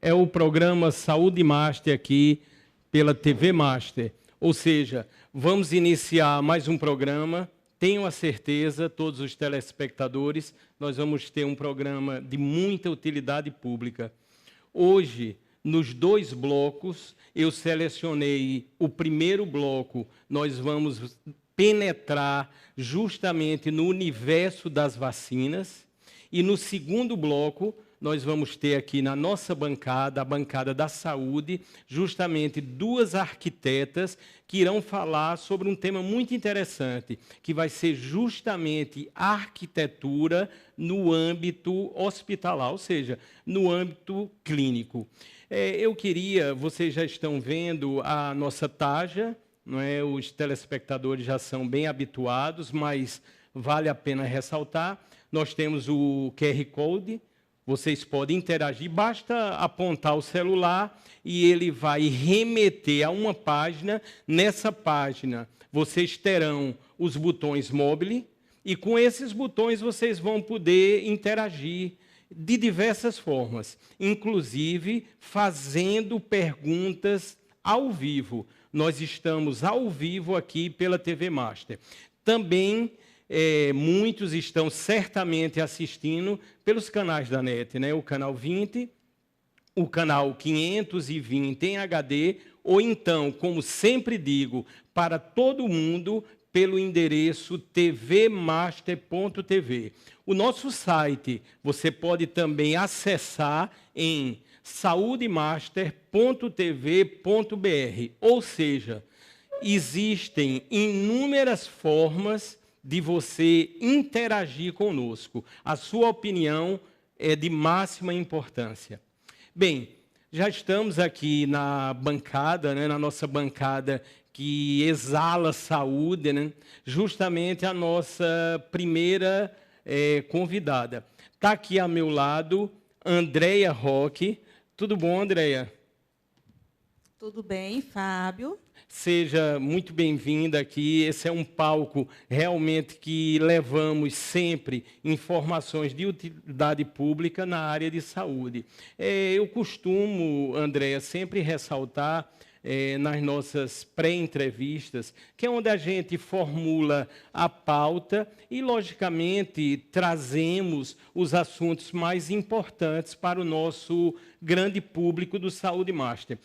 é o programa Saúde Master aqui pela TV Master. Ou seja, vamos iniciar mais um programa. Tenho a certeza, todos os telespectadores, nós vamos ter um programa de muita utilidade pública. Hoje, nos 2 blocos, eu selecionei o primeiro bloco, nós vamos penetrar justamente no universo das vacinas, e no segundo bloco, nós vamos ter aqui na nossa bancada, a bancada da saúde, justamente 2 arquitetas que irão falar sobre um tema muito interessante, que vai ser justamente a arquitetura no âmbito hospitalar, ou seja, no âmbito clínico. Eu queria, vocês já estão vendo a nossa taja, não é? Os telespectadores já são bem habituados, mas vale a pena ressaltar. Nós temos o QR Code, vocês podem interagir, basta apontar o celular e ele vai remeter a uma página. Nessa página, vocês terão os botões móveis e com esses botões vocês vão poder interagir de diversas formas, inclusive fazendo perguntas ao vivo. Nós estamos ao vivo aqui pela TV Master. Também muitos estão certamente assistindo pelos canais da NET, né? O canal 20, o canal 520 em HD, ou então, como sempre digo, para todo mundo, pelo endereço tvmaster.tv. O nosso site você pode também acessar em saudemaster.tv.br, ou seja, existem inúmeras formas de você interagir conosco. A sua opinião é de máxima importância. Bem, já estamos aqui na bancada, né, na nossa bancada que exala saúde, né, justamente a nossa primeira convidada. Está aqui ao meu lado Andréia Roque. Tudo bom, Andréia? Tudo bem, Fábio. Seja muito bem-vinda aqui. Esse é um palco realmente que levamos sempre informações de utilidade pública na área de saúde. Eu costumo, Andréia, sempre ressaltar nas nossas pré-entrevistas, que é onde a gente formula a pauta e, logicamente, trazemos os assuntos mais importantes para o nosso grande público do Saúde Master.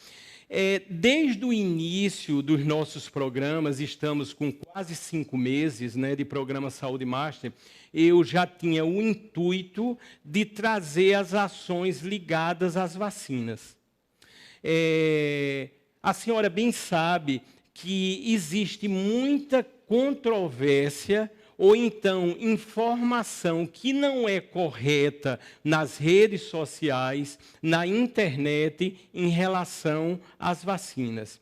Desde o início dos nossos programas, estamos com quase 5 meses, né, de programa Saúde Master, eu já tinha o intuito de trazer as ações ligadas às vacinas. A senhora bem sabe que existe muita controvérsia ou então informação que não é correta nas redes sociais, na internet, em relação às vacinas.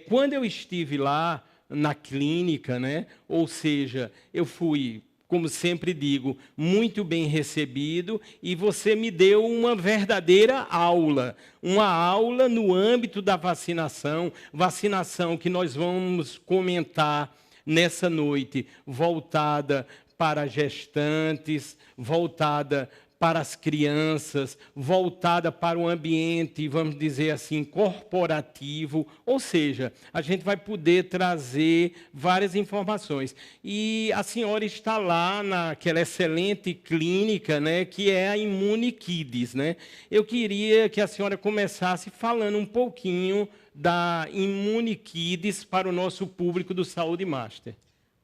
Quando eu estive lá na clínica, né, ou seja, eu fui, como sempre digo, muito bem recebido, e você me deu uma verdadeira aula, uma aula no âmbito da vacinação que nós vamos comentar nessa noite, voltada para gestantes, voltada para as crianças, voltada para o ambiente, vamos dizer assim, corporativo, ou seja, a gente vai poder trazer várias informações. E a senhora está lá naquela excelente clínica, né, que é a ImmuniKids, né? Eu queria que a senhora começasse falando um pouquinho da ImmuniKids para o nosso público do Saúde Master.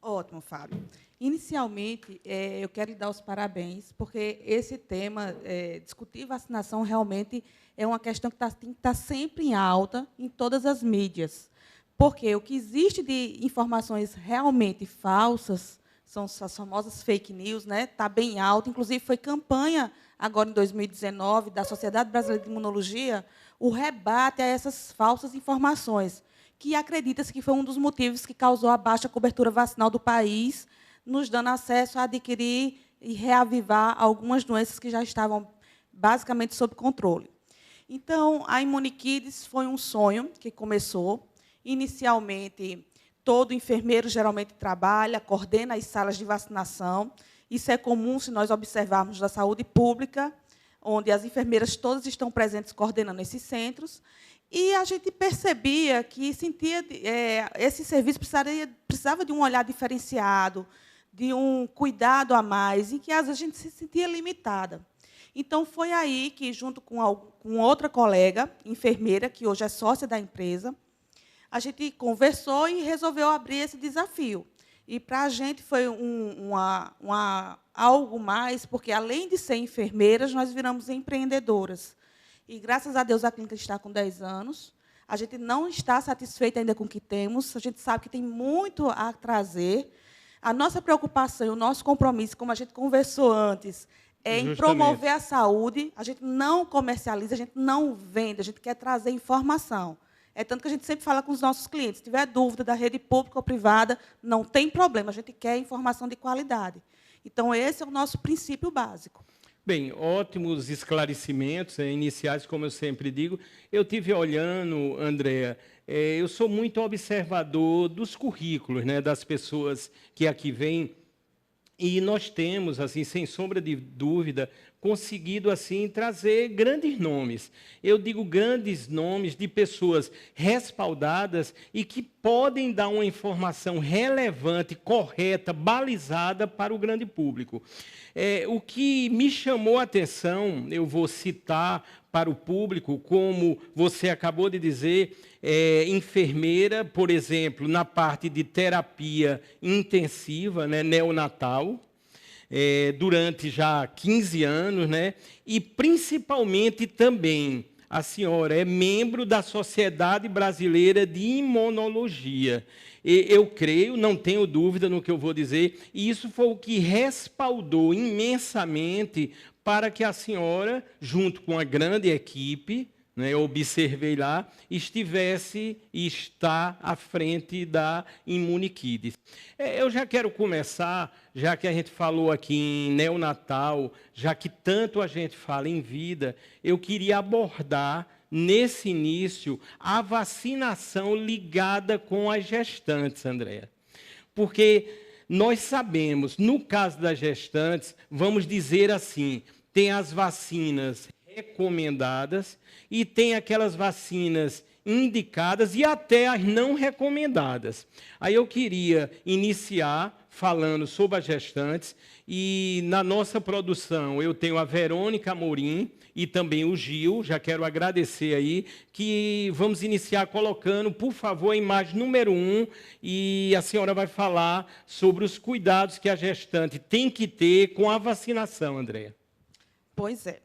Ótimo, Fábio. Inicialmente, eu quero lhe dar os parabéns, porque esse tema, discutir vacinação, realmente é uma questão que tem que estar sempre em alta em todas as mídias. Porque o que existe de informações realmente falsas, são as famosas fake news, né? Está bem alto. Inclusive, foi campanha, agora em 2019, da Sociedade Brasileira de Imunologia, o rebate a essas falsas informações, que acredita-se que foi um dos motivos que causou a baixa cobertura vacinal do país, nos dando acesso a adquirir e reavivar algumas doenças que já estavam basicamente sob controle. Então, a ImmuniKids foi um sonho que começou. Inicialmente, todo enfermeiro geralmente trabalha, coordena as salas de vacinação. Isso é comum se nós observarmos da saúde pública, onde as enfermeiras todas estão presentes coordenando esses centros, e a gente percebia que esse serviço precisava de um olhar diferenciado, de um cuidado a mais, e que, às vezes, a gente se sentia limitada. Então, foi aí que, junto com outra colega, enfermeira, que hoje é sócia da empresa, a gente conversou e resolveu abrir esse desafio. E, para a gente, foi algo mais, porque, além de ser enfermeiras, nós viramos empreendedoras. E, graças a Deus, a clínica está com 10 anos. A gente não está satisfeita ainda com o que temos. A gente sabe que tem muito a trazer. A nossa preocupação e o nosso compromisso, como a gente conversou antes, é em promover a saúde. A gente não comercializa, a gente não vende, a gente quer trazer informação. É tanto que a gente sempre fala com os nossos clientes, se tiver dúvida da rede pública ou privada, não tem problema, a gente quer informação de qualidade. Então, esse é o nosso princípio básico. Bem, ótimos esclarecimentos iniciais, como eu sempre digo. Eu tive olhando, Andréa, eu sou muito observador dos currículos, né, das pessoas que aqui vêm, e nós temos, assim, sem sombra de dúvida, conseguido assim trazer grandes nomes. Eu digo grandes nomes de pessoas respaldadas e que podem dar uma informação relevante, correta, balizada para o grande público. O que me chamou a atenção, eu vou citar para o público, como você acabou de dizer, enfermeira, por exemplo, na parte de terapia intensiva, né, neonatal, durante já 15 anos, né, e principalmente também a senhora é membro da Sociedade Brasileira de Imunologia. Eu creio, não tenho dúvida no que eu vou dizer, e isso foi o que respaldou imensamente para que a senhora, junto com a grande equipe, né, eu observei lá, estivesse e está à frente da Imunikids. Eu já quero começar, já que a gente falou aqui em neonatal, já que tanto a gente fala em vida, eu queria abordar, nesse início, a vacinação ligada com as gestantes, Andréa. Porque nós sabemos, no caso das gestantes, vamos dizer assim, tem as vacinas recomendadas e tem aquelas vacinas indicadas e até as não recomendadas. Aí eu queria iniciar falando sobre as gestantes e na nossa produção eu tenho a Verônica Amorim e também o Gil, já quero agradecer aí, que vamos iniciar colocando, por favor, a imagem número 1 e a senhora vai falar sobre os cuidados que a gestante tem que ter com a vacinação, Andréa. Pois é.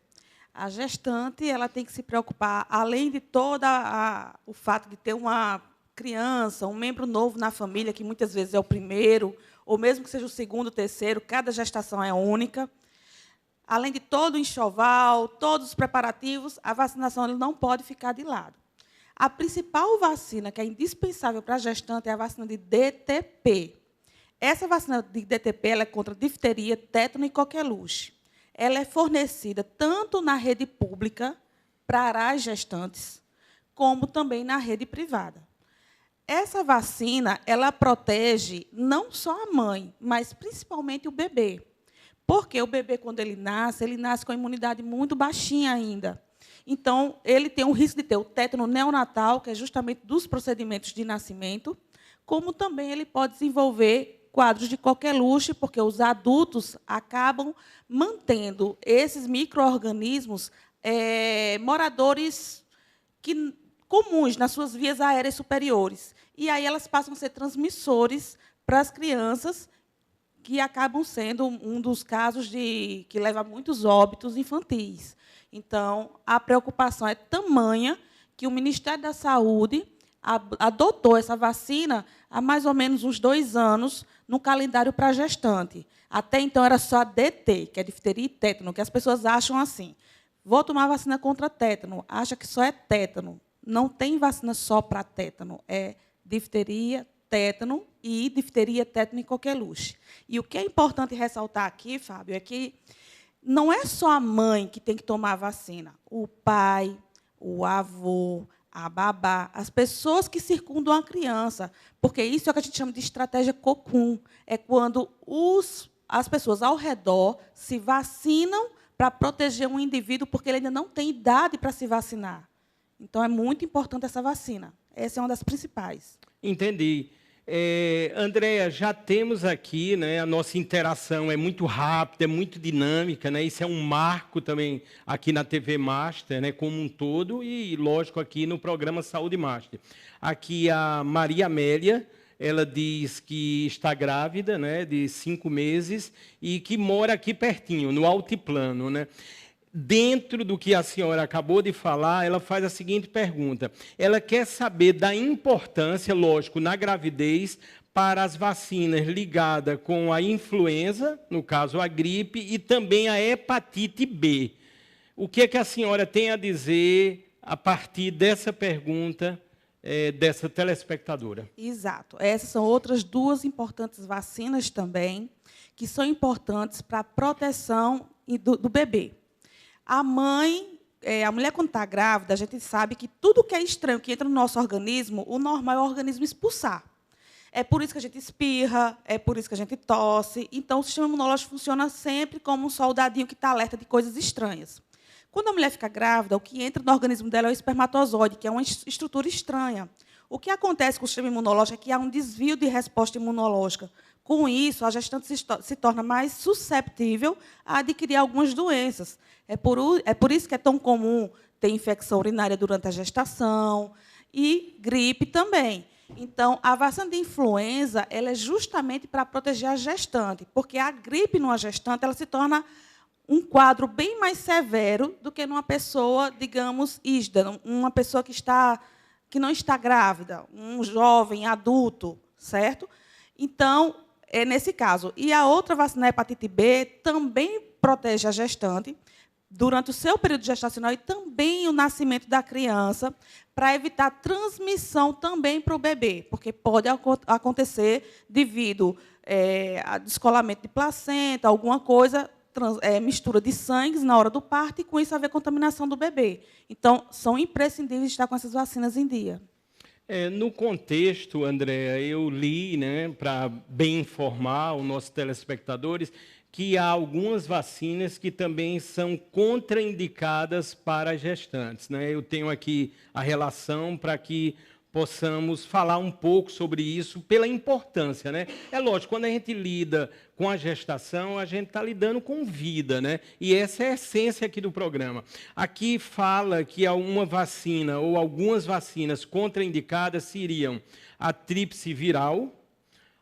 A gestante ela tem que se preocupar, além de todo o fato de ter uma criança, um membro novo na família, que muitas vezes é o primeiro, ou mesmo que seja o segundo, terceiro, cada gestação é única. Além de todo o enxoval, todos os preparativos, a vacinação não pode ficar de lado. A principal vacina que é indispensável para a gestante é a vacina de DTP. Essa vacina de DTP ela é contra difteria, tétano e coqueluche. Ela é fornecida tanto na rede pública para as gestantes, como também na rede privada. Essa vacina ela protege não só a mãe, mas principalmente o bebê. Porque o bebê, quando ele nasce com a imunidade muito baixinha ainda. Então, ele tem o risco de ter o tétano neonatal, que é justamente dos procedimentos de nascimento, como também ele pode desenvolver quadros de coqueluche, porque os adultos acabam mantendo esses micro-organismos moradores comuns nas suas vias aéreas superiores. E aí elas passam a ser transmissores para as crianças, que acabam sendo um dos casos que leva a muitos óbitos infantis. Então, a preocupação é tamanha que o Ministério da Saúde adotou essa vacina há mais ou menos uns 2 anos no calendário para gestante. Até então era só a DT, que é difteria e tétano, que as pessoas acham assim. Vou tomar vacina contra tétano, acha que só é tétano. Não tem vacina só para tétano, é difteria, tétano e difteria, tétano e coqueluche. E o que é importante ressaltar aqui, Fábio, é que não é só a mãe que tem que tomar a vacina. O pai, o avô, a babá, as pessoas que circundam a criança, porque isso é o que a gente chama de estratégia cocum. É quando as pessoas ao redor se vacinam para proteger um indivíduo, porque ele ainda não tem idade para se vacinar. Então, é muito importante essa vacina. Essa é uma das principais. Entendi. Andréa, já temos aqui, né, a nossa interação é muito rápida, é muito dinâmica, né, isso é um marco também aqui na TV Master, né, como um todo, e, lógico, aqui no programa Saúde Master. Aqui a Maria Amélia, ela diz que está grávida, né, de 5 meses, e que mora aqui pertinho, no altiplano, né? Dentro do que a senhora acabou de falar, ela faz a seguinte pergunta. Ela quer saber da importância, lógico, na gravidez, para as vacinas ligadas com a influenza, no caso a gripe, e também a hepatite B. O que é que a senhora tem a dizer a partir dessa pergunta dessa telespectadora? Exato. Essas são outras 2 importantes vacinas também, que são importantes para a proteção do bebê. A mãe, a mulher, quando está grávida, a gente sabe que tudo que é estranho, que entra no nosso organismo, o normal é o organismo expulsar. É por isso que a gente espirra, é por isso que a gente tosse. Então, o sistema imunológico funciona sempre como um soldadinho que está alerta de coisas estranhas. Quando a mulher fica grávida, o que entra no organismo dela é o espermatozoide, que é uma estrutura estranha. O que acontece com o sistema imunológico é que há um desvio de resposta imunológica. Com isso, a gestante se torna mais susceptível a adquirir algumas doenças. É por isso que é tão comum ter infecção urinária durante a gestação e gripe também. Então, a vacina de influenza ela é justamente para proteger a gestante, porque a gripe numa gestante ela se torna um quadro bem mais severo do que numa pessoa, digamos, ígida, uma pessoa que não está grávida, um jovem adulto, certo? Então, é nesse caso. E a outra vacina, a hepatite B, também protege a gestante durante o seu período gestacional e também o nascimento da criança, para evitar transmissão também para o bebê, porque pode acontecer devido a descolamento de placenta, alguma coisa, mistura de sangues na hora do parto, e com isso haver contaminação do bebê. Então, são imprescindíveis estar com essas vacinas em dia. No contexto, Andréa, eu li, né, para bem informar os nossos telespectadores, que há algumas vacinas que também são contraindicadas para gestantes, né? Eu tenho aqui a relação para que possamos falar um pouco sobre isso, pela importância, né? É lógico, quando a gente lida com a gestação, a gente está lidando com vida, né? E essa é a essência aqui do programa. Aqui fala que uma vacina ou algumas vacinas contraindicadas seriam a tríplice viral,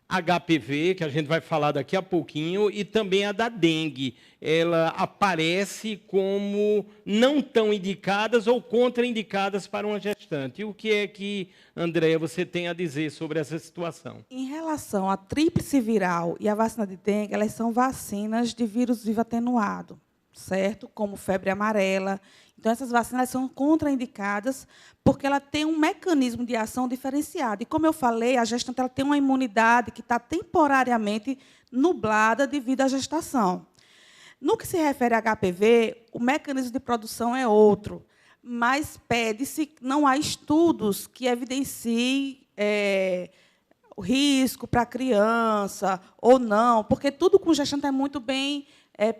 HPV, que a gente vai falar daqui a pouquinho, e também a da dengue. Ela aparece como não tão indicadas ou contraindicadas para uma gestante. E o que é que, Andréa, você tem a dizer sobre essa situação? Em relação à tríplice viral e à vacina de dengue, elas são vacinas de vírus vivo atenuado, certo? Como febre amarela. Então, essas vacinas são contraindicadas porque ela tem um mecanismo de ação diferenciado. E, como eu falei, a gestante ela tem uma imunidade que está temporariamente nublada devido à gestação. No que se refere a HPV, o mecanismo de produção é outro, mas pede-se, não há estudos que evidenciem o risco para a criança ou não, porque tudo com gestante é muito bem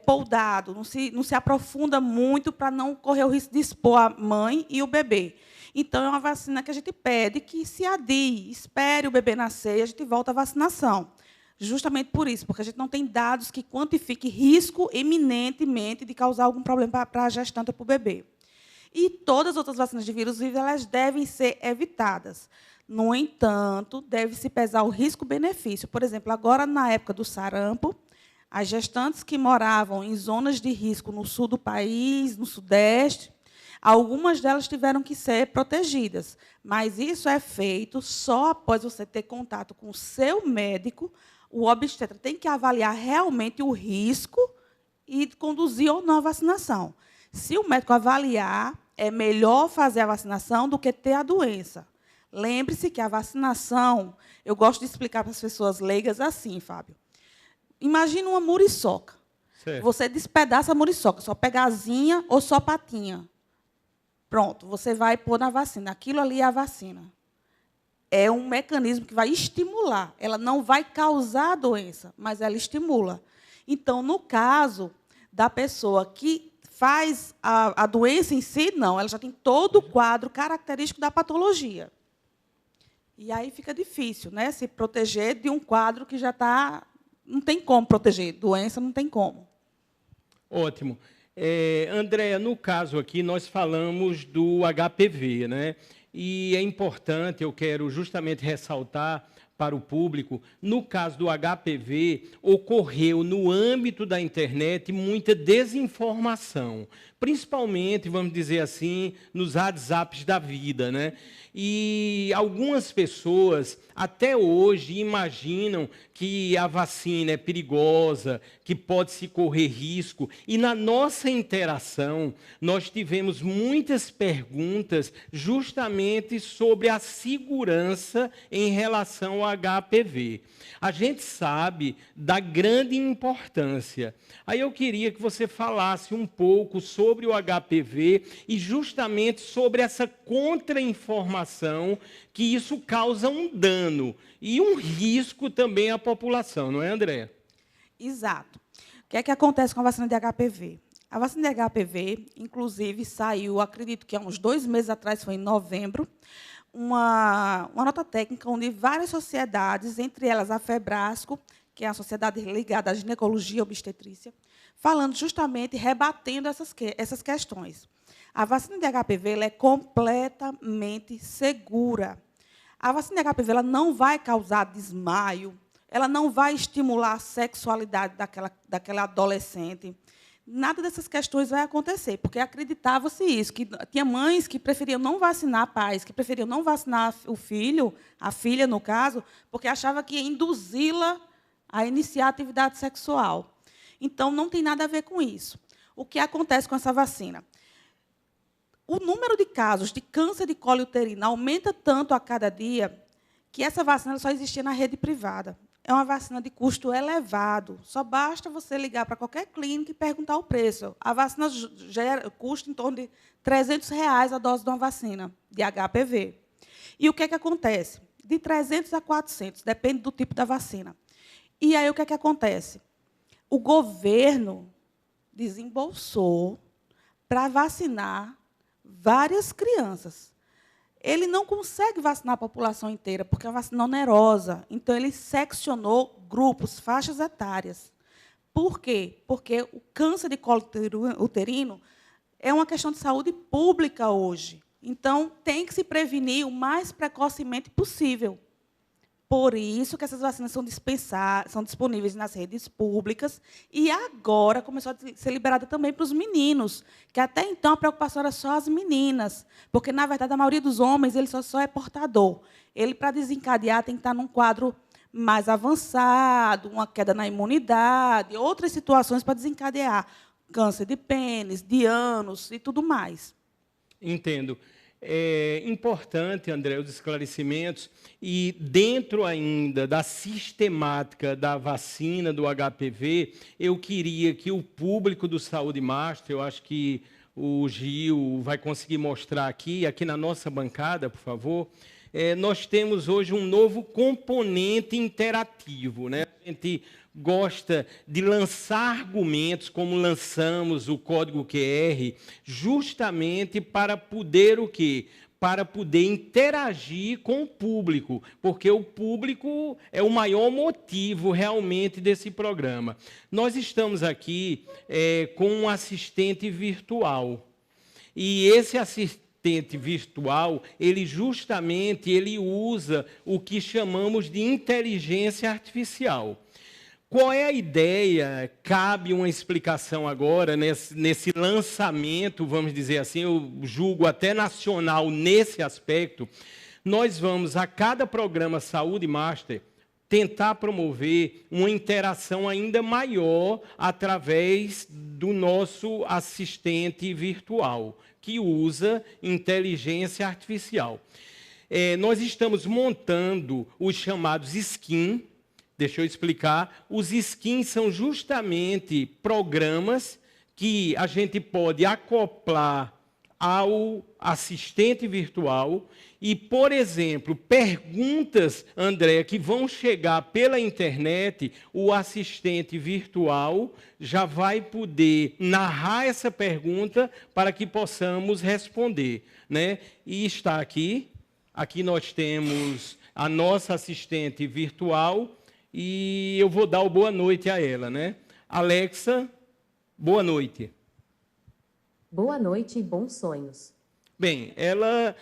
poldado, não se aprofunda muito para não correr o risco de expor a mãe e o bebê. Então, é uma vacina que a gente pede que se adie, espere o bebê nascer e a gente volta à vacinação. Justamente por isso, porque a gente não tem dados que quantifiquem risco eminentemente de causar algum problema para a gestante ou para o bebê. E todas as outras vacinas de vírus vivos elas devem ser evitadas. No entanto, deve-se pesar o risco-benefício. Por exemplo, agora, na época do sarampo, as gestantes que moravam em zonas de risco no sul do país, no sudeste, algumas delas tiveram que ser protegidas. Mas isso é feito só após você ter contato com o seu médico. O obstetra tem que avaliar realmente o risco e conduzir ou não a vacinação. Se o médico avaliar, é melhor fazer a vacinação do que ter a doença. Lembre-se que a vacinação, eu gosto de explicar para as pessoas leigas assim, Fábio. Imagina uma muriçoca. Certo. Você despedaça a muriçoca, só pega asinha ou só patinha. Pronto, você vai pôr na vacina. Aquilo ali é a vacina. É um mecanismo que vai estimular. Ela não vai causar a doença, mas ela estimula. Então, no caso da pessoa que faz a doença em si, não. Ela já tem todo o quadro característico da patologia. E aí fica difícil, né, se proteger de um quadro que já está... Não tem como proteger. Doença não tem como. Ótimo. Andréa, no caso aqui, nós falamos do HPV, né? E é importante, eu quero justamente ressaltar para o público, no caso do HPV, ocorreu no âmbito da internet muita desinformação, principalmente, vamos dizer assim, nos WhatsApps da vida, né? E algumas pessoas, até hoje, imaginam que a vacina é perigosa, que pode-se correr risco. E na nossa interação, nós tivemos muitas perguntas justamente sobre a segurança em relação ao HPV. A gente sabe da grande importância. Aí eu queria que você falasse um pouco sobre o HPV e justamente sobre essa contra-informação que isso causa um dano e um risco também à população, não é, Andréa? Exato. O que é que acontece com a vacina de HPV? A vacina de HPV, inclusive, saiu, acredito que há uns 2 meses atrás, foi em novembro, uma nota técnica onde várias sociedades, entre elas a FEBRASCO, que é a sociedade ligada à ginecologia e obstetrícia, falando justamente, rebatendo essas questões. A vacina de HPV ela é completamente segura. A vacina de HPV ela não vai causar desmaio, ela não vai estimular a sexualidade daquela adolescente. Nada dessas questões vai acontecer, porque acreditava-se isso, que tinha mães que preferiam não vacinar, pais que preferiam não vacinar o filho, a filha, no caso, porque achava que ia induzi-la a iniciar a atividade sexual. Então, não tem nada a ver com isso. O que acontece com essa vacina? O número de casos de câncer de colo uterino aumenta tanto a cada dia que essa vacina só existia na rede privada. É uma vacina de custo elevado. Só basta você ligar para qualquer clínica e perguntar o preço. A vacina custa em torno de R$300 a dose de uma vacina de HPV. E o que é que acontece? De 300 a 400, depende do tipo da vacina. E aí o que é que acontece? O governo desembolsou para vacinar várias crianças. Ele não consegue vacinar a população inteira, porque é uma vacina onerosa. Então, ele seccionou grupos, faixas etárias. Por quê? Porque o câncer de colo uterino é uma questão de saúde pública hoje. Então, tem que se prevenir o mais precocemente possível. Por isso que essas vacinas são disponíveis nas redes públicas e agora começou a ser liberada também para os meninos, que até então a preocupação era só as meninas, porque, na verdade, a maioria dos homens ele só é portador. Ele, para desencadear, tem que estar num quadro mais avançado, uma queda na imunidade, outras situações para desencadear câncer de pênis, de ânus e tudo mais. Entendo. É importante, André, os esclarecimentos, e dentro ainda da sistemática da vacina do HPV, eu queria que o público do Saúde Master, eu acho que o Gil vai conseguir mostrar aqui na nossa bancada, por favor, nós temos hoje um novo componente interativo, né? A gente gosta de lançar argumentos, como lançamos o código QR, justamente para poder o quê? Para poder interagir com o público, porque o público é o maior motivo realmente desse programa. Nós estamos aqui com um assistente virtual, e esse assistente virtual, ele usa o que chamamos de inteligência artificial. Qual é a ideia? Cabe uma explicação agora nesse lançamento, vamos dizer assim, eu julgo até nacional nesse aspecto. Nós vamos, a cada programa Saúde Master, tentar promover uma interação ainda maior através do nosso assistente virtual, que usa inteligência artificial. Nós estamos montando os chamados skin. Deixa eu explicar. Os skins são justamente programas que a gente pode acoplar ao assistente virtual e, por exemplo, perguntas, Andréa, que vão chegar pela internet, o assistente virtual já vai poder narrar essa pergunta para que possamos responder, né? E está aqui. Aqui nós temos a nossa assistente virtual e eu vou dar o boa noite a ela, né? Alexa, boa noite. Boa noite e bons sonhos. Bem, ela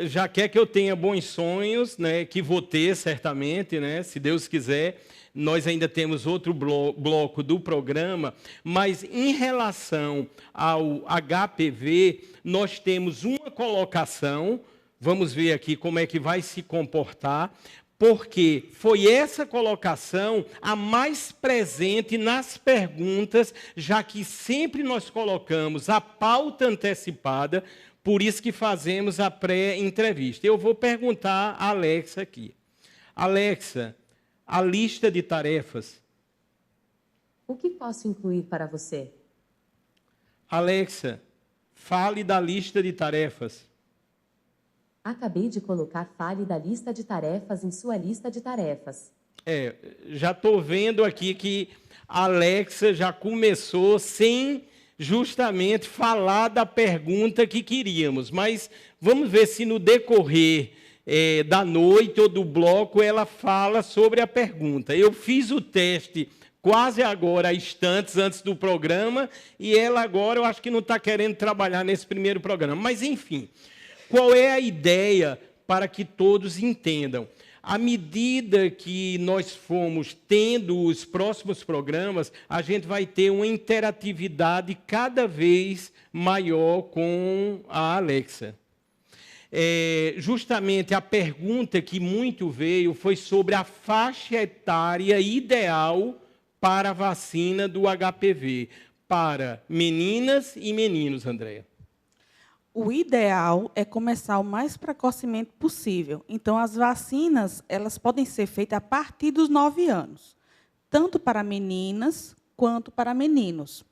já quer que eu tenha bons sonhos, né, que vou ter certamente, né, se Deus quiser. Nós ainda temos outro bloco do programa, mas em relação ao HPV, nós temos uma colocação, vamos ver aqui como é que vai se comportar, porque foi essa colocação a mais presente nas perguntas, já que sempre nós colocamos a pauta antecipada, por isso que fazemos a pré-entrevista. Eu vou perguntar a Alexa aqui. Alexa, a lista de tarefas. O que posso incluir para você? Alexa, fale da lista de tarefas. Acabei de colocar fale da lista de tarefas em sua lista de tarefas. Já estou vendo aqui que a Alexa já começou sem justamente falar da pergunta que queríamos. Mas vamos ver se no decorrer da noite ou do bloco ela fala sobre a pergunta. Eu fiz o teste quase agora, instantes antes do programa, e ela agora eu acho que não está querendo trabalhar nesse primeiro programa. Mas, enfim, qual é a ideia para que todos entendam? À medida que nós formos tendo os próximos programas, a gente vai ter uma interatividade cada vez maior com a Alexa. Justamente a pergunta que muito veio foi sobre a faixa etária ideal para a vacina do HPV, para meninas e meninos, Andréa. O ideal é começar o mais precocemente possível. Então, as vacinas elas podem ser feitas a partir dos 9 anos, tanto para meninas quanto para meninos.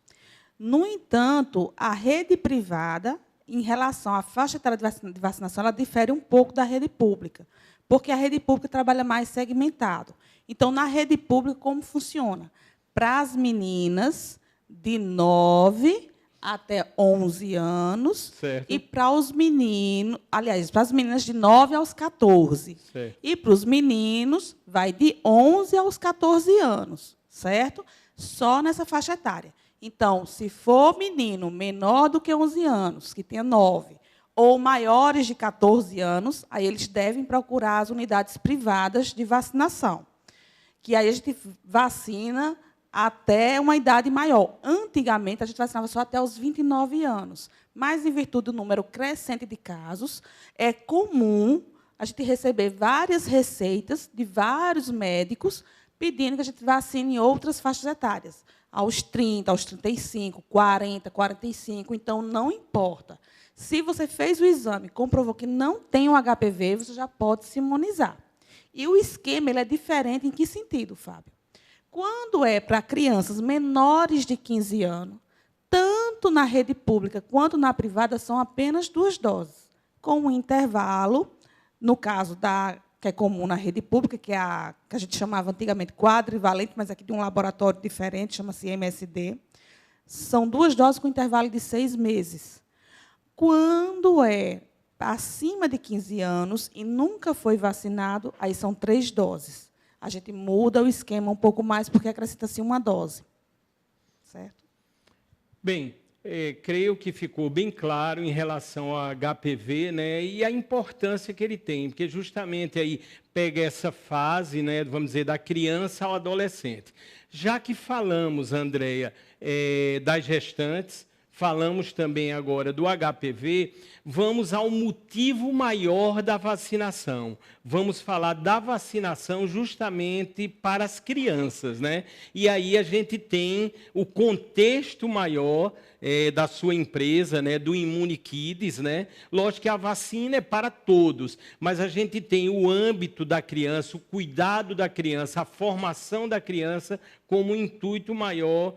No entanto, a rede privada, em relação à faixa etária de vacinação, ela difere um pouco da rede pública, porque a rede pública trabalha mais segmentado. Então, na rede pública, como funciona? Para as meninas de 9 até 11 anos, certo. E para os meninos, aliás, para as meninas de 9 aos 14. Certo. E para os meninos, vai de 11 aos 14 anos, certo? Só nessa faixa etária. Então, se for menino menor do que 11 anos, que tenha 9, ou maiores de 14 anos, aí eles devem procurar as unidades privadas de vacinação, que aí a gente vacina até uma idade maior. Antigamente, a gente vacinava só até os 29 anos. Mas, em virtude do número crescente de casos, é comum a gente receber várias receitas de vários médicos pedindo que a gente vacine em outras faixas etárias, aos 30, aos 35, 40, 45. Então, não importa. Se você fez o exame e comprovou que não tem o HPV, você já pode se imunizar. E o esquema ele é diferente em que sentido, Fábio? Quando é para crianças menores de 15 anos, tanto na rede pública quanto na privada, são apenas 2 doses, com um intervalo, no caso que é comum na rede pública, que a gente chamava antigamente quadrivalente, mas aqui de um laboratório diferente, chama-se MSD, são 2 doses com intervalo de 6 meses. Quando é acima de 15 anos e nunca foi vacinado, aí são 3 doses. A gente muda o esquema um pouco mais, porque acrescenta-se 1 dose. Certo? Bem, creio que ficou bem claro em relação ao HPV, né, e a importância que ele tem, porque justamente aí pega essa fase, né, vamos dizer, da criança ao adolescente. Já que falamos, Andréa, das gestantes, falamos também agora do HPV, vamos ao motivo maior da vacinação. Vamos falar da vacinação justamente para as crianças, né? E aí a gente tem o contexto maior da sua empresa, né, do ImmuniKids, né? Lógico que a vacina é para todos, mas a gente tem o âmbito da criança, o cuidado da criança, a formação da criança como intuito maior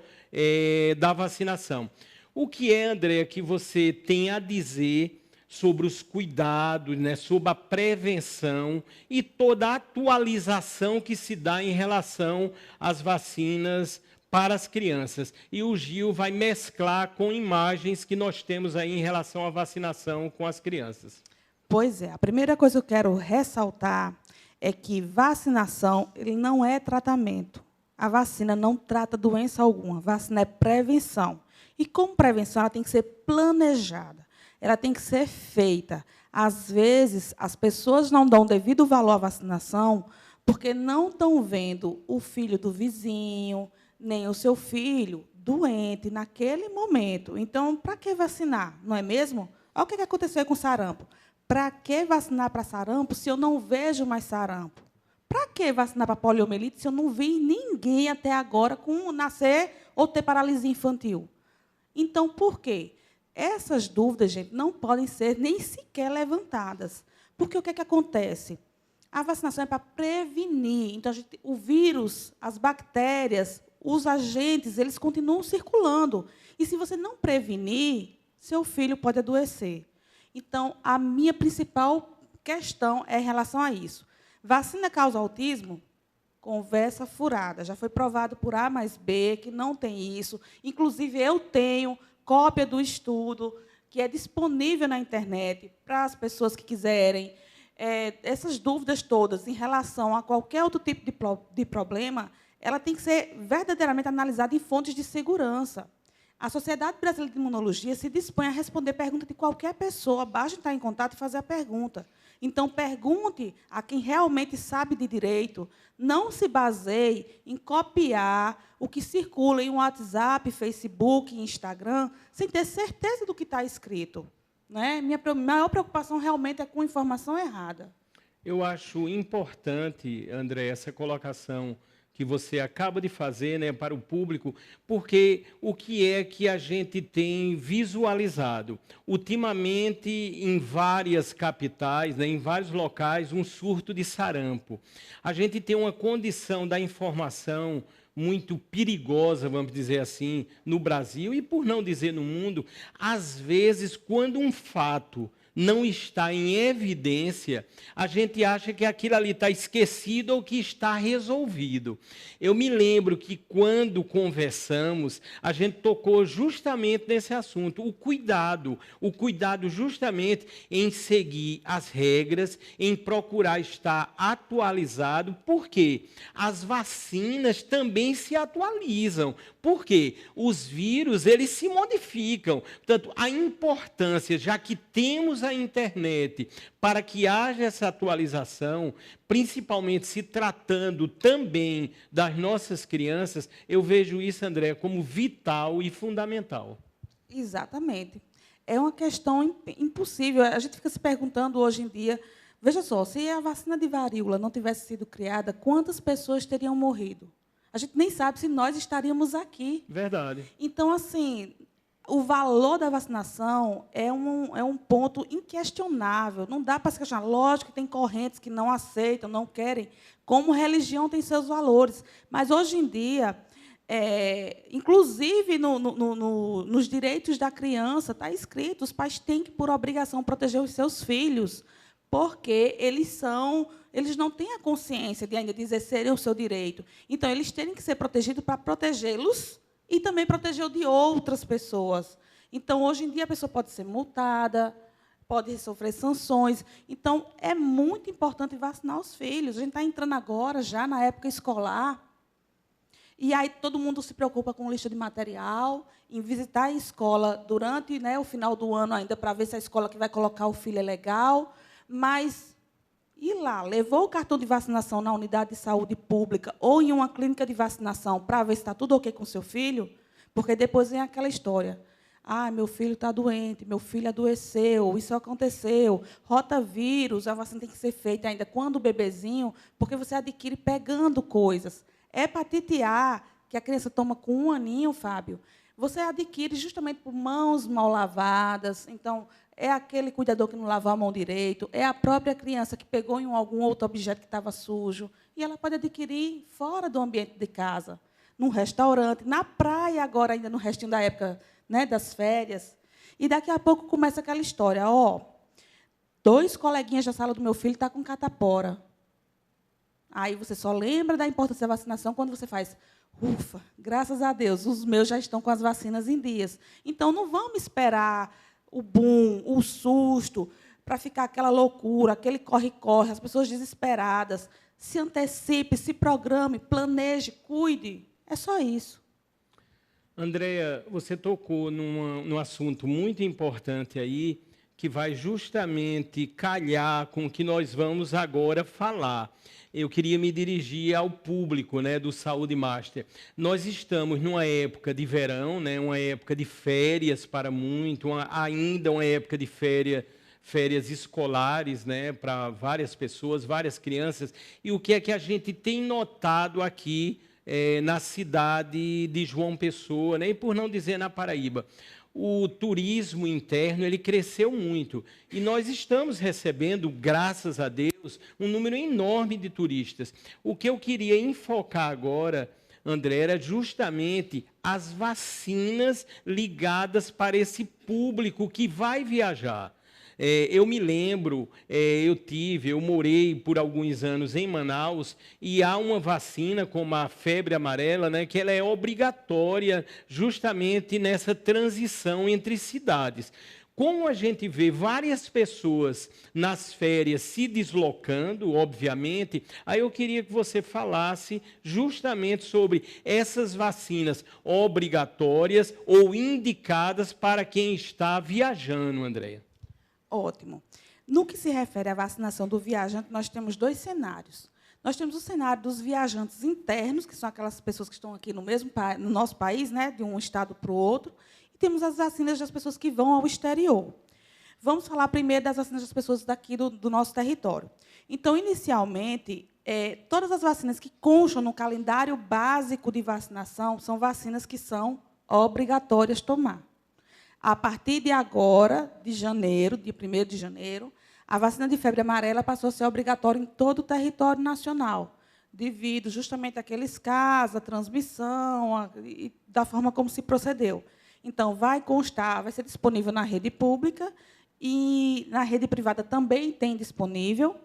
da vacinação. O que é, Andréa, que você tem a dizer sobre os cuidados, né, sobre a prevenção e toda a atualização que se dá em relação às vacinas para as crianças? E o Gil vai mesclar com imagens que nós temos aí em relação à vacinação com as crianças. Pois é, a primeira coisa que eu quero ressaltar é que vacinação ele não é tratamento. A vacina não trata doença alguma, a vacina é prevenção. E, como prevenção, ela tem que ser planejada, ela tem que ser feita. Às vezes, as pessoas não dão devido valor à vacinação porque não estão vendo o filho do vizinho, nem o seu filho doente naquele momento. Então, para que vacinar, não é mesmo? Olha o que aconteceu com sarampo. Para que vacinar para sarampo se eu não vejo mais sarampo? Para que vacinar para poliomielite se eu não vi ninguém até agora com nascer ou ter paralisia infantil? Então, por quê? Essas dúvidas, gente, não podem ser nem sequer levantadas. Porque o que é que acontece? A vacinação é para prevenir. Então, o vírus, as bactérias, os agentes, eles continuam circulando. E, se você não prevenir, seu filho pode adoecer. Então, a minha principal questão é em relação a isso. Vacina causa autismo? Conversa furada. Já foi provado por A mais B que não tem isso. Inclusive, eu tenho cópia do estudo, que é disponível na internet para as pessoas que quiserem. Essas dúvidas todas em relação a qualquer outro tipo de problema, ela tem que ser verdadeiramente analisada em fontes de segurança. A Sociedade Brasileira de Imunologia se dispõe a responder pergunta de qualquer pessoa, basta entrar em contato e fazer a pergunta. Então, pergunte a quem realmente sabe de direito, não se baseie em copiar o que circula em WhatsApp, Facebook, Instagram, sem ter certeza do que está escrito. Né? Minha maior preocupação realmente é com informação errada. Eu acho importante, André, essa colocação que você acaba de fazer, né, para o público, porque o que é que a gente tem visualizado? Ultimamente, em várias capitais, né, em vários locais, um surto de sarampo. A gente tem uma condição da informação muito perigosa, vamos dizer assim, no Brasil e, por não dizer no mundo. Às vezes, quando um fato não está em evidência, a gente acha que aquilo ali está esquecido ou que está resolvido. Eu me lembro que, quando conversamos, a gente tocou justamente nesse assunto, o cuidado justamente em seguir as regras, em procurar estar atualizado, porque as vacinas também se atualizam, porque os vírus eles se modificam. Portanto, a importância, já que temos a internet, para que haja essa atualização, principalmente se tratando também das nossas crianças, eu vejo isso, André, como vital e fundamental. Exatamente. É uma questão impossível. A gente fica se perguntando hoje em dia, veja só, se a vacina de varíola não tivesse sido criada, quantas pessoas teriam morrido? A gente nem sabe se nós estaríamos aqui. Verdade. Então, assim, o valor da vacinação é um ponto inquestionável. Não dá para se questionar. Lógico que tem correntes que não aceitam, não querem, como religião tem seus valores. Mas, hoje em dia, inclusive nos direitos da criança, está escrito, os pais têm que, por obrigação, proteger os seus filhos, porque eles não têm a consciência de ainda de exercerem o seu direito. Então, eles têm que ser protegidos para protegê-los e também proteger de outras pessoas. Então, hoje em dia, a pessoa pode ser multada, pode sofrer sanções. Então, é muito importante vacinar os filhos. A gente está entrando agora, já na época escolar, e aí todo mundo se preocupa com lista de material, em visitar a escola durante, né, o final do ano ainda, para ver se a escola que vai colocar o filho é legal. Mas ir lá, levou o cartão de vacinação na unidade de saúde pública ou em uma clínica de vacinação para ver se está tudo ok com o seu filho? Porque depois vem aquela história. Ah, meu filho está doente, meu filho adoeceu, isso aconteceu, rotavírus, a vacina tem que ser feita ainda quando o bebezinho, porque você adquire pegando coisas. Hepatite A, que a criança toma com 1 aninho, Fábio, você adquire justamente por mãos mal lavadas. Então, é aquele cuidador que não lavou a mão direito, é a própria criança que pegou em algum outro objeto que estava sujo, e ela pode adquirir fora do ambiente de casa. num restaurante, na praia agora, ainda no restinho da época, né, das férias. E daqui a pouco começa aquela história, 2 coleguinhas da sala do meu filho estão com catapora. Aí você só lembra da importância da vacinação quando você faz, ufa, graças a Deus, os meus já estão com as vacinas em dias. Então, não vamos esperar o boom, o susto, para ficar aquela loucura, aquele corre-corre, as pessoas desesperadas. Se antecipe, se programe, planeje, cuide. É só isso. Andréa, você tocou num assunto muito importante aí, que vai justamente calhar com o que nós vamos agora falar. Eu queria me dirigir ao público, né, do Saúde Master. Nós estamos numa época de verão, né, uma época de férias para muito, ainda uma época de férias escolares, né, para várias pessoas, várias crianças. E o que é que a gente tem notado aqui na cidade de João Pessoa, né, e por não dizer na Paraíba? O turismo interno ele cresceu muito e nós estamos recebendo, graças a Deus, um número enorme de turistas. O que eu queria enfocar agora, André, era justamente as vacinas ligadas para esse público que vai viajar. Eu me lembro, eu morei por alguns anos em Manaus e há uma vacina como a febre amarela, né, que ela é obrigatória justamente nessa transição entre cidades. Como a gente vê várias pessoas nas férias se deslocando, obviamente, aí eu queria que você falasse justamente sobre essas vacinas obrigatórias ou indicadas para quem está viajando, Andréia. Ótimo. No que se refere à vacinação do viajante, nós temos 2 cenários. Nós temos o cenário dos viajantes internos, que são aquelas pessoas que estão aqui no nosso país, né, de um estado para o outro, e temos as vacinas das pessoas que vão ao exterior. Vamos falar primeiro das vacinas das pessoas daqui do nosso território. Então, inicialmente, todas as vacinas que constam no calendário básico de vacinação são vacinas que são obrigatórias tomar. A partir de agora, de janeiro, dia 1º de janeiro, a vacina de febre amarela passou a ser obrigatória em todo o território nacional, devido justamente àqueles casos, à transmissão, e da forma como se procedeu. Então, vai constar, vai ser disponível na rede pública e na rede privada também tem disponível.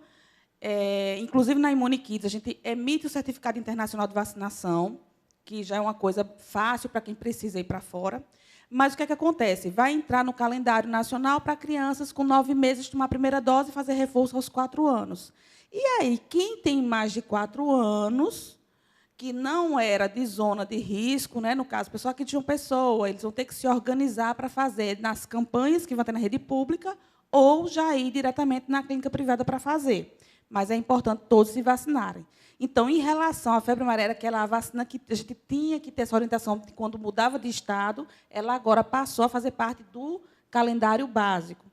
Inclusive, na ImuniKids, a gente emite o certificado internacional de vacinação, que já é uma coisa fácil para quem precisa ir para fora. Mas o que é que acontece? Vai entrar no calendário nacional para crianças com 9 meses tomar a primeira dose e fazer reforço aos 4 anos. E aí, quem tem mais de 4 anos, que não era de zona de risco, né, no caso, pessoal que tinha uma pessoa, eles vão ter que se organizar para fazer nas campanhas que vão ter na rede pública ou já ir diretamente na clínica privada para fazer. Mas é importante todos se vacinarem. Então, em relação à febre amarela, que era a vacina que a gente tinha que ter essa orientação quando mudava de estado, ela agora passou a fazer parte do calendário básico.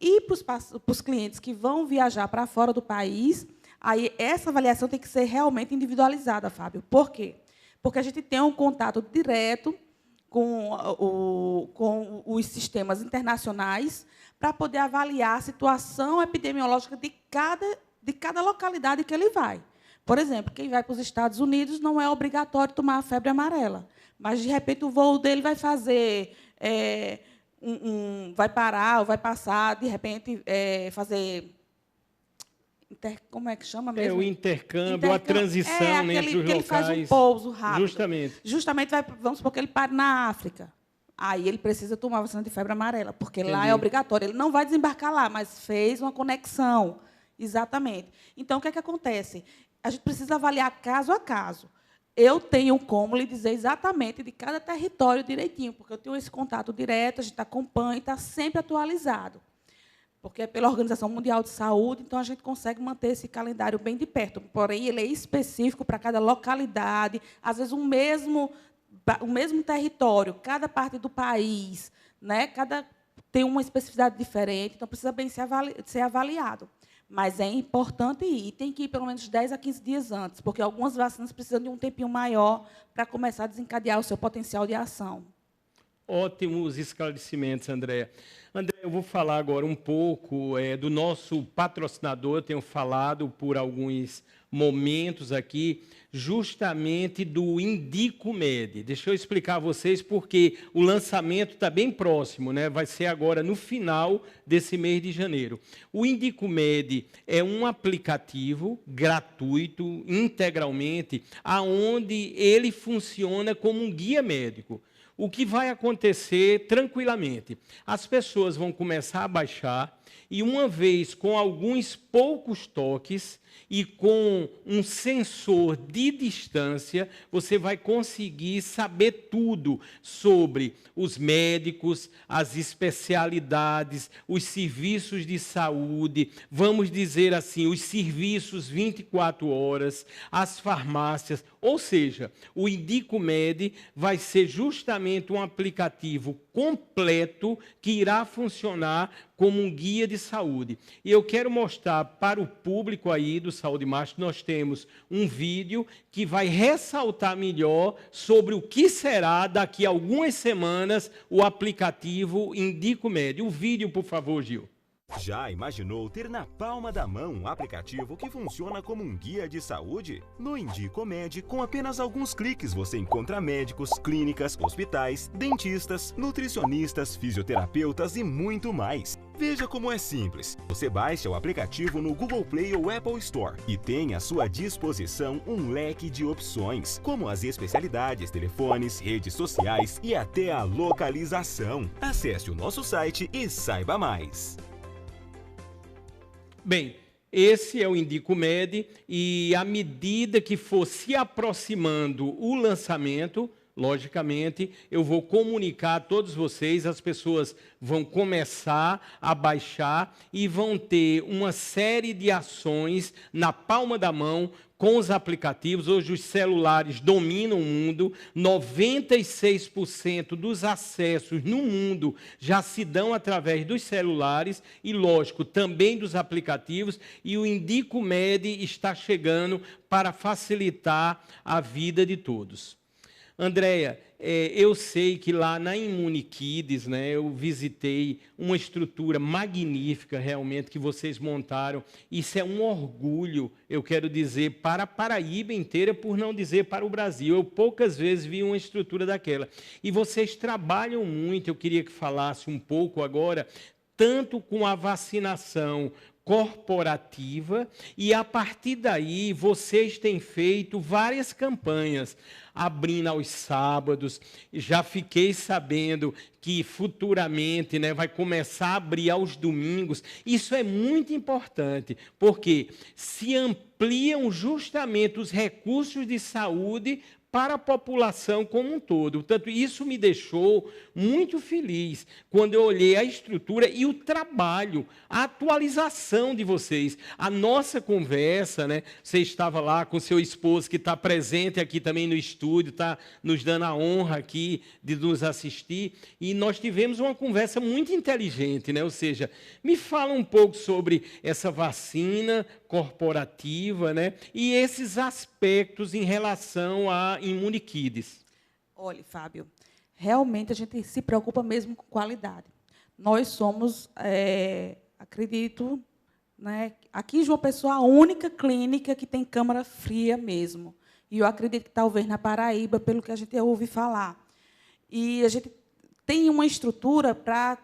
E para os clientes que vão viajar para fora do país, aí essa avaliação tem que ser realmente individualizada, Fábio. Por quê? Porque a gente tem um contato direto com os sistemas internacionais para poder avaliar a situação epidemiológica de cada localidade que ele vai. Por exemplo, quem vai para os Estados Unidos não é obrigatório tomar a febre amarela, mas, de repente, o voo dele vai fazer, vai parar ou vai passar, de repente, fazer... como é que chama mesmo? O intercâmbio, a transição entre os locais. Ele faz um pouso rápido. Justamente. Justamente, vamos supor que ele pare na África. Aí ele precisa tomar a vacina de febre amarela, porque Entendi. Lá é obrigatório. Ele não vai desembarcar lá, mas fez uma conexão. Exatamente. Então, o que é que acontece? A gente precisa avaliar caso a caso. Eu tenho como lhe dizer exatamente de cada território direitinho, porque eu tenho esse contato direto, a gente acompanha e está sempre atualizado. Porque é pela Organização Mundial de Saúde, então a gente consegue manter esse calendário bem de perto. Porém, ele é específico para cada localidade, às vezes o mesmo território, cada parte do país, né? Tem uma especificidade diferente, então precisa bem ser avaliado. Mas é importante ir, e tem que ir pelo menos 10 a 15 dias antes, porque algumas vacinas precisam de um tempinho maior para começar a desencadear o seu potencial de ação. Ótimos esclarecimentos, Andréa. André, eu vou falar agora um pouco do nosso patrocinador. Eu tenho falado por alguns momentos aqui justamente do Indicomed. Deixa eu explicar a vocês porque o lançamento está bem próximo, né? Vai ser agora no final desse mês de janeiro. O Indicomed é um aplicativo gratuito, integralmente, aonde ele funciona como um guia médico. O que vai acontecer tranquilamente? As pessoas vão começar a baixar e, uma vez com alguns poucos toques e com um sensor de distância, você vai conseguir saber tudo sobre os médicos, as especialidades, os serviços de saúde, vamos dizer assim, os serviços 24 horas, as farmácias. Ou seja, o Indicomed vai ser justamente um aplicativo completo que irá funcionar como um guia de saúde. E eu quero mostrar para o público aí do Saúde Master, nós temos um vídeo que vai ressaltar melhor sobre o que será daqui a algumas semanas o aplicativo Indicomed. O vídeo, por favor, Gil. Já imaginou ter na palma da mão um aplicativo que funciona como um guia de saúde? No Indicomed, com apenas alguns cliques, você encontra médicos, clínicas, hospitais, dentistas, nutricionistas, fisioterapeutas e muito mais. Veja como é simples. Você baixa o aplicativo no Google Play ou Apple Store e tem à sua disposição um leque de opções, como as especialidades, telefones, redes sociais e até a localização. Acesse o nosso site e saiba mais. Bem, esse é o Indicomed e à medida que for se aproximando o lançamento, logicamente, eu vou comunicar a todos vocês, as pessoas vão começar a baixar e vão ter uma série de ações na palma da mão com os aplicativos. Hoje os celulares dominam o mundo, 96% dos acessos no mundo já se dão através dos celulares e, lógico, também dos aplicativos, e o Indicomed está chegando para facilitar a vida de todos. Andréia, eu sei que lá na Immunikids, né, eu visitei uma estrutura magnífica, realmente, que vocês montaram. Isso é um orgulho, eu quero dizer, para a Paraíba inteira, por não dizer para o Brasil. Eu poucas vezes vi uma estrutura daquela. E vocês trabalham muito, eu queria que falasse um pouco agora, tanto com a vacinação corporativa, e a partir daí vocês têm feito várias campanhas, abrindo aos sábados. Já fiquei sabendo que futuramente, né, vai começar a abrir aos domingos. Isso é muito importante, porque se ampliam justamente os recursos de saúde para a população como um todo. Portanto, isso me deixou muito feliz quando eu olhei a estrutura e o trabalho, a atualização de vocês. A nossa conversa, né? Você estava lá com seu esposo, que está presente aqui também no estúdio, está nos dando a honra aqui de nos assistir, e nós tivemos uma conversa muito inteligente, né? Ou seja, me fala um pouco sobre essa vacina corporativa, né? E esses aspectos em relação à Immunikids. Olha, Fábio, realmente a gente se preocupa mesmo com qualidade. Nós somos, acredito, né, aqui em João Pessoa, a única clínica que tem câmara fria mesmo. E eu acredito que talvez na Paraíba, pelo que a gente ouve falar. E a gente tem uma estrutura para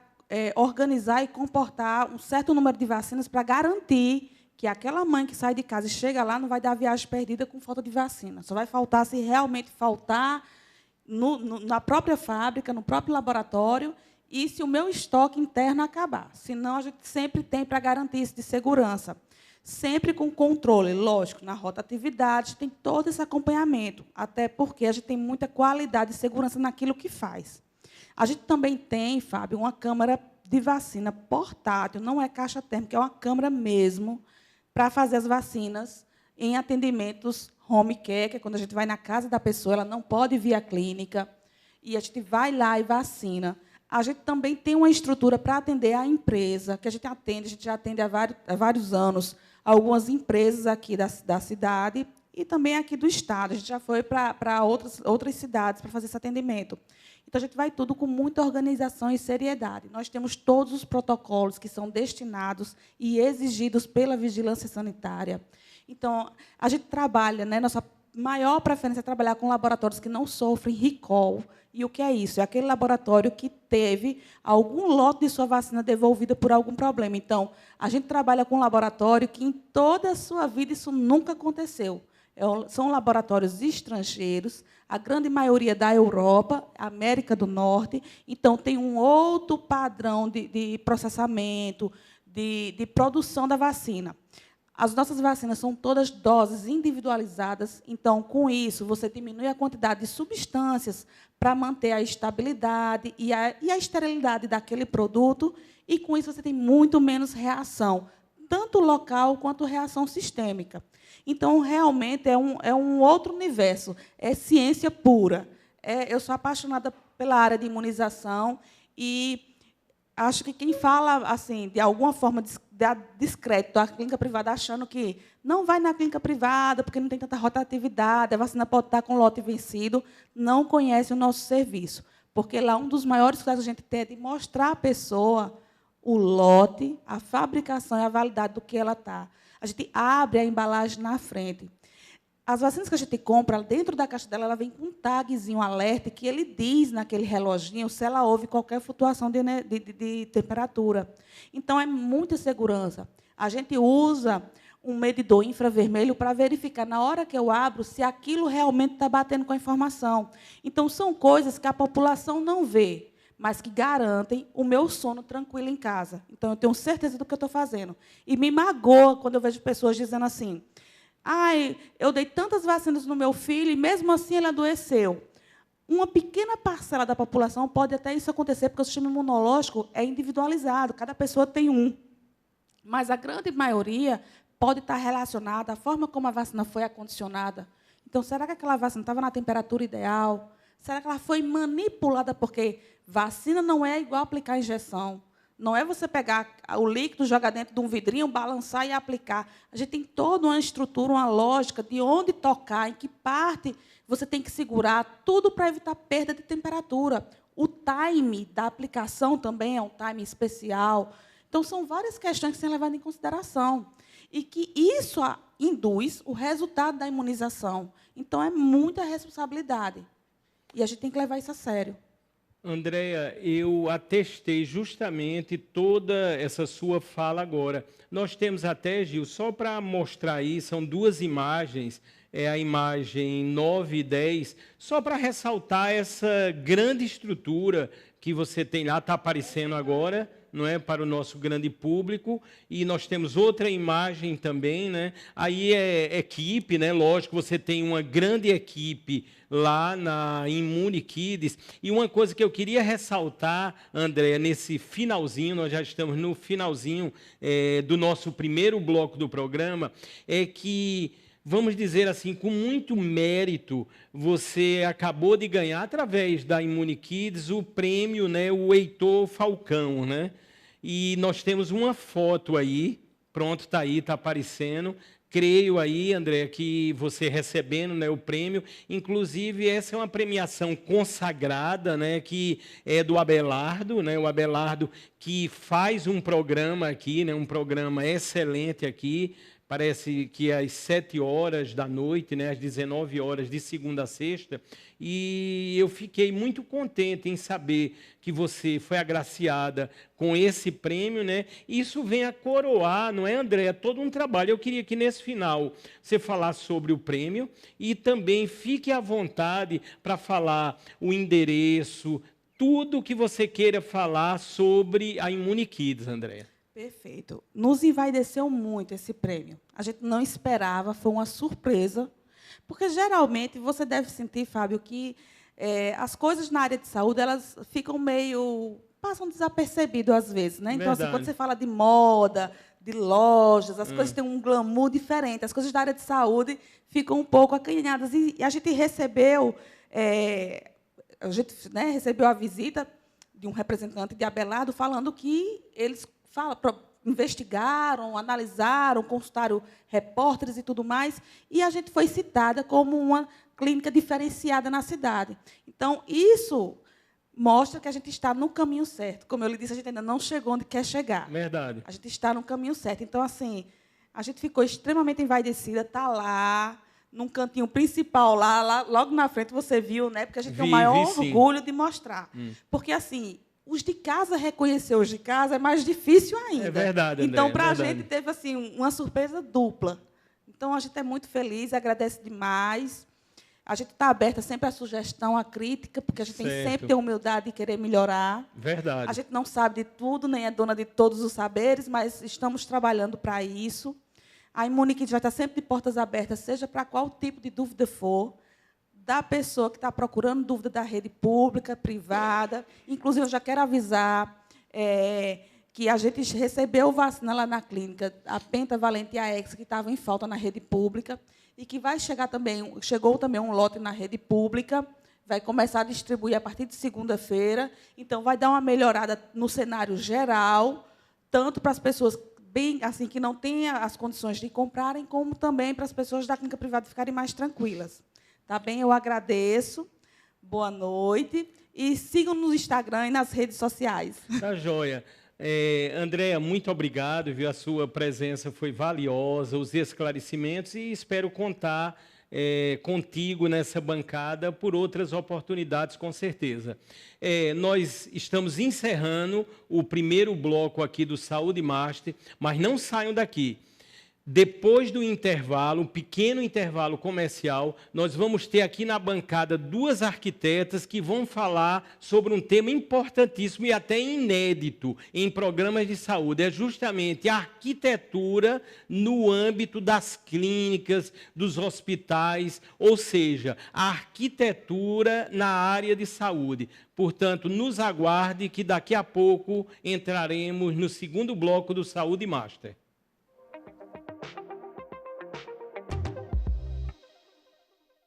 organizar e comportar um certo número de vacinas para garantir que aquela mãe que sai de casa e chega lá não vai dar viagem perdida com falta de vacina. Só vai faltar se realmente faltar na própria fábrica, no próprio laboratório, e se o meu estoque interno acabar. Senão, a gente sempre tem para garantir isso de segurança. Sempre com controle, lógico, na rotatividade, tem todo esse acompanhamento, até porque a gente tem muita qualidade e segurança naquilo que faz. A gente também tem, Fábio, uma câmara de vacina portátil, não é caixa térmica, é uma câmara mesmo, para fazer as vacinas em atendimentos home care, que é quando a gente vai na casa da pessoa, ela não pode vir à clínica, e a gente vai lá e vacina. A gente também tem uma estrutura para atender a empresa, que a gente já atende há vários anos algumas empresas aqui da cidade e também aqui do estado. A gente já foi para outras cidades para fazer esse atendimento. Então, a gente vai tudo com muita organização e seriedade. Nós temos todos os protocolos que são destinados e exigidos pela vigilância sanitária. Então, a gente trabalha, né, nossa maior preferência é trabalhar com laboratórios que não sofrem recall. E o que é isso? É aquele laboratório que teve algum lote de sua vacina devolvida por algum problema. Então, a gente trabalha com um laboratório que, em toda a sua vida, isso nunca aconteceu. São laboratórios estrangeiros, a grande maioria da Europa, América do Norte. Então, tem um outro padrão de processamento, de produção da vacina. As nossas vacinas são todas doses individualizadas. Então, com isso, você diminui a quantidade de substâncias para manter a estabilidade e a esterilidade daquele produto. E, com isso, você tem muito menos reação, tanto local quanto reação sistêmica. Então, realmente, é um outro universo, é ciência pura. Eu sou apaixonada pela área de imunização e acho que quem fala, assim, de alguma forma discreto da clínica privada, achando que não vai na clínica privada porque não tem tanta rotatividade, a vacina pode estar com o lote vencido, não conhece o nosso serviço. Porque lá um dos maiores cuidados que a gente tem é de mostrar à pessoa o lote, a fabricação e a validade do que ela está. A gente abre a embalagem na frente. As vacinas que a gente compra, dentro da caixa dela, ela vem com um tagzinho, um alerta, que ele diz naquele reloginho se ela houve qualquer flutuação de temperatura. Então, é muita segurança. A gente usa um medidor infravermelho para verificar, na hora que eu abro, se aquilo realmente está batendo com a informação. Então, são coisas que a população não vê, mas que garantem o meu sono tranquilo em casa. Então, eu tenho certeza do que eu estou fazendo. E me magoa quando eu vejo pessoas dizendo assim: "Ai, eu dei tantas vacinas no meu filho e, mesmo assim, ele adoeceu". Uma pequena parcela da população pode até isso acontecer, porque o sistema imunológico é individualizado, cada pessoa tem um. Mas a grande maioria pode estar relacionada à forma como a vacina foi acondicionada. Então, será que aquela vacina estava na temperatura ideal? Será que ela foi manipulada? Porque vacina não é igual aplicar injeção. Não é você pegar o líquido, jogar dentro de um vidrinho, balançar e aplicar. A gente tem toda uma estrutura, uma lógica de onde tocar, em que parte você tem que segurar, tudo para evitar perda de temperatura. O time da aplicação também é um time especial. Então, são várias questões que são levadas em consideração. E que isso induz o resultado da imunização. Então, é muita responsabilidade. E a gente tem que levar isso a sério. Andréa, eu atestei justamente toda essa sua fala agora. Nós temos até, Gil, só para mostrar aí, são duas imagens, a imagem 9 e 10, só para ressaltar essa grande estrutura que você tem lá, está aparecendo agora, não é, para o nosso grande público, e nós temos outra imagem também, né? Aí é equipe, né? Lógico, você tem uma grande equipe lá na Immune Kids, e uma coisa que eu queria ressaltar, André, nesse finalzinho, nós já estamos no finalzinho do nosso primeiro bloco do programa, é que, vamos dizer assim, com muito mérito, você acabou de ganhar, através da Immune Kids, o prêmio, né, o Heitor Falcão, né? E nós temos uma foto aí, pronto, está aí, está aparecendo. Creio aí, André, que você recebendo, né, o prêmio. Inclusive, essa é uma premiação consagrada, né, que é do Abelardo, né, o Abelardo que faz um programa aqui, né, um programa excelente aqui. Parece que às 7 horas da noite, né, às 19 horas, de segunda a sexta, e eu fiquei muito contente em saber que você foi agraciada com esse prêmio, né? Isso vem a coroar, não é, André? Todo um trabalho. Eu queria que, nesse final, você falasse sobre o prêmio e também fique à vontade para falar o endereço, tudo que você queira falar sobre a Immune Kids, André. Perfeito. Nos envaideceu muito esse prêmio. A gente não esperava, foi uma surpresa, porque, geralmente, você deve sentir, Fábio, que as coisas na área de saúde elas ficam passam desapercebido às vezes, né? Então, assim, quando você fala de moda, de lojas, as coisas têm um glamour diferente. As coisas da área de saúde ficam um pouco acanhadas. E a gente recebeu, recebeu a visita de um representante de Abelardo falando que eles investigaram, analisaram, consultaram repórteres e tudo mais, e a gente foi citada como uma clínica diferenciada na cidade. Então, isso mostra que a gente está no caminho certo. Como eu lhe disse, a gente ainda não chegou onde quer chegar. Verdade. A gente está no caminho certo. Então, assim, A gente ficou extremamente envaidecida, está lá, num cantinho principal, lá, logo na frente, você viu, né? Porque a gente tem o maior orgulho de mostrar. Porque, assim, os de casa, reconhecer os de casa é mais difícil ainda. É verdade, André, então, para a gente, teve assim, uma surpresa dupla. Então, a gente é muito feliz, agradece demais. A gente está aberta sempre à sugestão, à crítica, porque a gente tem sempre a humildade de querer melhorar. Verdade. A gente não sabe de tudo, nem é dona de todos os saberes, mas estamos trabalhando para isso. A Imuniquid vai estar sempre de portas abertas, seja para qual tipo de dúvida for, da pessoa que está procurando dúvida da rede pública, privada. Inclusive, eu já quero avisar que a gente recebeu vacina lá na clínica, a Pentavalente e a Hexa, que estavam em falta na rede pública, e que vai chegar também, chegou também um lote na rede pública, vai começar a distribuir a partir de segunda-feira. Então, vai dar uma melhorada no cenário geral, tanto para as pessoas bem, assim, que não têm as condições de comprarem, como também para as pessoas da clínica privada ficarem mais tranquilas. Tá bem? Eu agradeço. Boa noite. E sigam no Instagram e nas redes sociais. Tá joia. Andréa, muito obrigado, viu? A sua presença foi valiosa, os esclarecimentos, e espero contar contigo nessa bancada por outras oportunidades, com certeza. Nós estamos encerrando o primeiro bloco aqui do Saúde Master, mas não saiam daqui. Depois do intervalo, um pequeno intervalo comercial, nós vamos ter aqui na bancada duas arquitetas que vão falar sobre um tema importantíssimo e até inédito em programas de saúde. É justamente a arquitetura no âmbito das clínicas, dos hospitais, ou seja, a arquitetura na área de saúde. Portanto, nos aguarde que daqui a pouco entraremos no segundo bloco do Saúde Master.